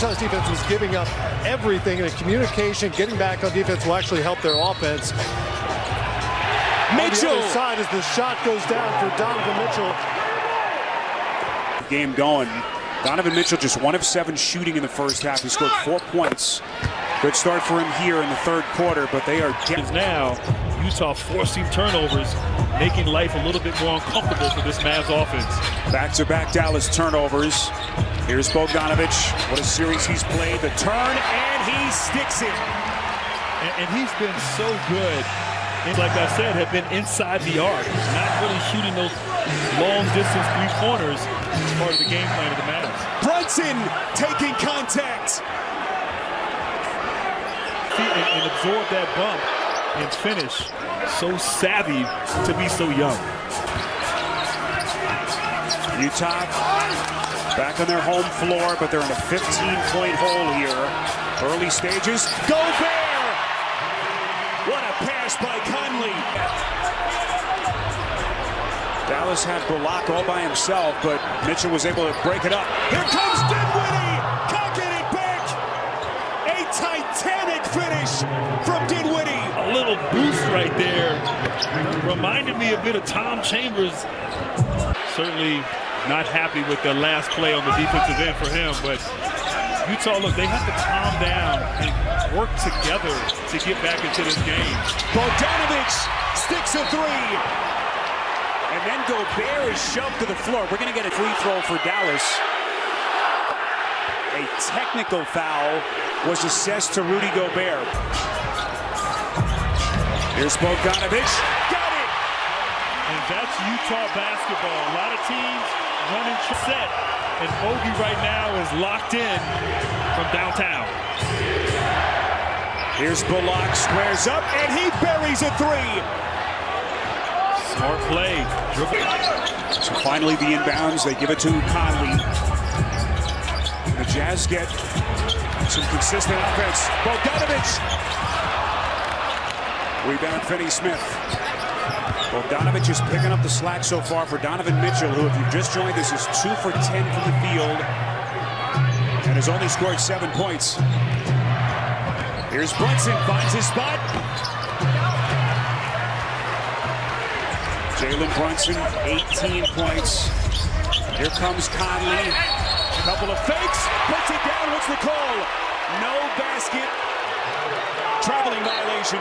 Utah's defense was giving up everything, and communication, getting back on defense will actually help their offense. Mitchell! On the other side as the shot goes down for Donovan Mitchell. Game going. Donovan Mitchell just 1 of 7 shooting in the first half. He scored 4 points. Good start for him here in the third quarter, but they are now Utah forcing turnovers, making life a little bit more uncomfortable for this Mavs offense. Back-to-back Dallas turnovers. Here's Bogdanovic. What a series he's played. The turn, and he sticks it. And he's been so good. And like I said, have been inside the arc, not really shooting those long-distance three-pointers as part of the game plan of the Mavs. Brunson taking contact. And absorb that bump and finish. So savvy to be so young. Utah back on their home floor, but they're in a 15-point hole here. Early stages. Gobert! What a pass by Conley. Dallas had Bullock all by himself, but Mitchell was able to break it up. Here comes Dinwiddie! Cocking it back! A titanic finish from Dinwiddie. A little boost right there. Reminded me a bit of Tom Chambers. Certainly not happy with the last play on the defensive end for him, but Utah, look, they have to calm down and work together to get back into this game. Bogdanovic sticks a 3. And then Gobert is shoved to the floor. We're going to get a free throw for Dallas. A technical foul was assessed to Rudy Gobert. Here's Bogdanovic. Got it! And that's Utah basketball. A lot of teams running set. And Bogey right now is locked in from downtown. Here's Bullock, squares up, and he buries a 3. Smart play. So finally the inbounds, they give it to Conley. The Jazz get some consistent offense. Bogdanovic. Rebound, Finney-Smith. Bogdanovic is picking up the slack so far for Donovan Mitchell, who, if you've just joined us, is 2 for 10 from the field and has only scored 7 points. Here's Brunson, finds his spot. Jalen Brunson, 18 points. Here comes Conley. Couple of fakes, puts it down. What's the call? No basket. Traveling violation.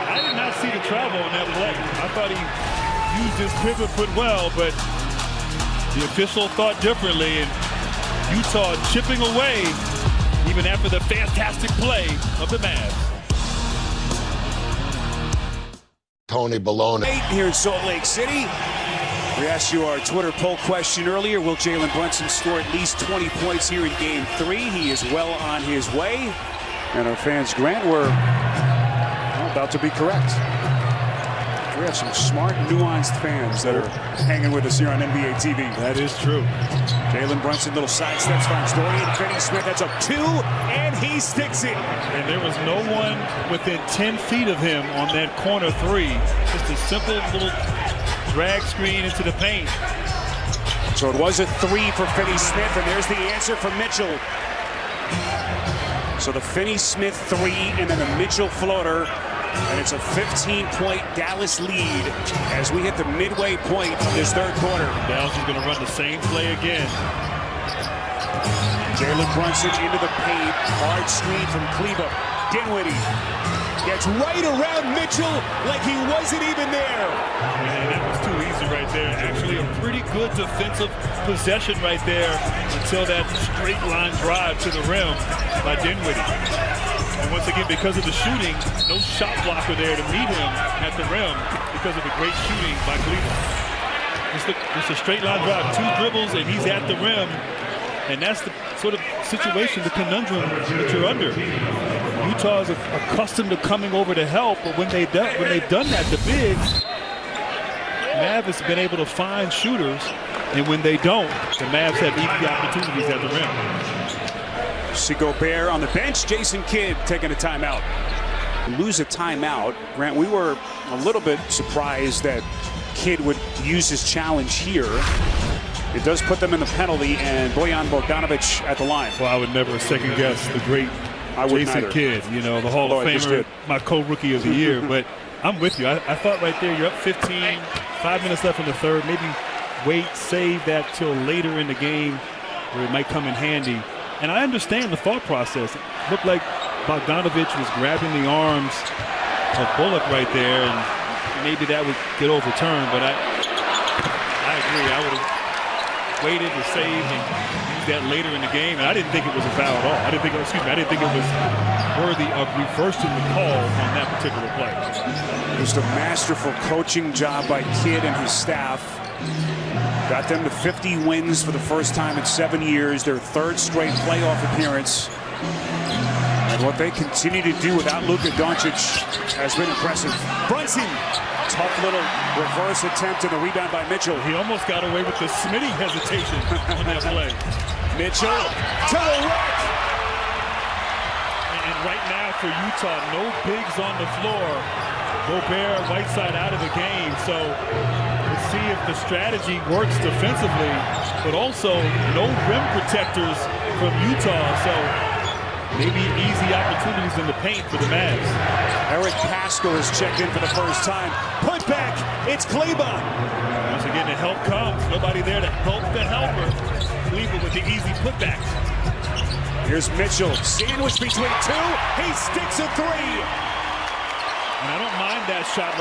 I did not see the travel on that play. I thought he used his pivot foot well, but the official thought differently, and Utah chipping away even after the fantastic play of the Mavs. Tony Baloney. Here in Salt Lake City. We asked you our Twitter poll question earlier. Will Jalen Brunson score at least 20 points here in Game 3? He is well on his way. And our fans, Grant, were about to be correct. We have some smart, nuanced fans that are hanging with us here on NBA TV. That is true. Jalen Brunson, little sidesteps, finds Dorian Finney-Smith. That's up 2, and he sticks it. And there was no one within 10 feet of him on that corner 3. Just a simple little drag screen into the paint. So it was a 3 for Finney-Smith, and there's the answer from Mitchell. So the Finney-Smith 3, and then the Mitchell floater. And it's a 15-point Dallas lead as we hit the midway point of this third quarter. Dallas is going to run the same play again. Jalen Brunson into the paint. Hard screen from Kleba. Dinwiddie gets right around Mitchell like he wasn't even there. And that was too easy right there. Actually, a pretty good defensive possession right there until that straight line drive to the rim by Dinwiddie. And once again, because of the shooting, no shot blocker there to meet him at the rim because of the great shooting by Cleveland. It's a straight line drive, 2 dribbles, and he's at the rim. And that's the sort of situation, the conundrum that you're under. Utah is accustomed to coming over to help, but when they've done that, the bigs, Mavs has been able to find shooters, and when they don't, the Mavs have easy opportunities at the rim. See Gobert on the bench. Jason Kidd taking a timeout. Lose a timeout. Grant, we were a little bit surprised that Kidd would use his challenge here. It does put them in the penalty, and Bojan Bogdanovic at the line. Well, I would never second guess the great Jason Kidd, you know, the Hall of Famer, my co-rookie of the year. But I'm with you. I thought right there, you're up 15, 5 minutes left in the third. Maybe wait, save that till later in the game where it might come in handy. And I understand the thought process. It looked like Bogdanovic was grabbing the arms of Bullock right there, and maybe that would get overturned. But I agree. I would have waited and saved and used that later in the game. And I didn't think it was a foul at all. I didn't think it was worthy of reversing the call on that particular play. Just a masterful coaching job by Kidd and his staff. Got them to 50 wins for the first time in 7 years, their third straight playoff appearance. And what they continue to do without Luka Doncic has been impressive. Brunson, tough little reverse attempt and a rebound by Mitchell. He almost got away with the Smitty hesitation on that play. Mitchell to the rack. And right now for Utah, no bigs on the floor. Gobert, Whiteside out of the game. So we'll see if the strategy works defensively, but also no rim protectors from Utah. So maybe easy opportunities in the paint for the Mavs. Eric Paschal has checked in for the first time. Put back, it's Kleber. Once again, the help comes. Nobody there to help the helper. Kleber with the easy putback. Here's Mitchell, sandwiched between two. He sticks a three. And I don't mind that shot right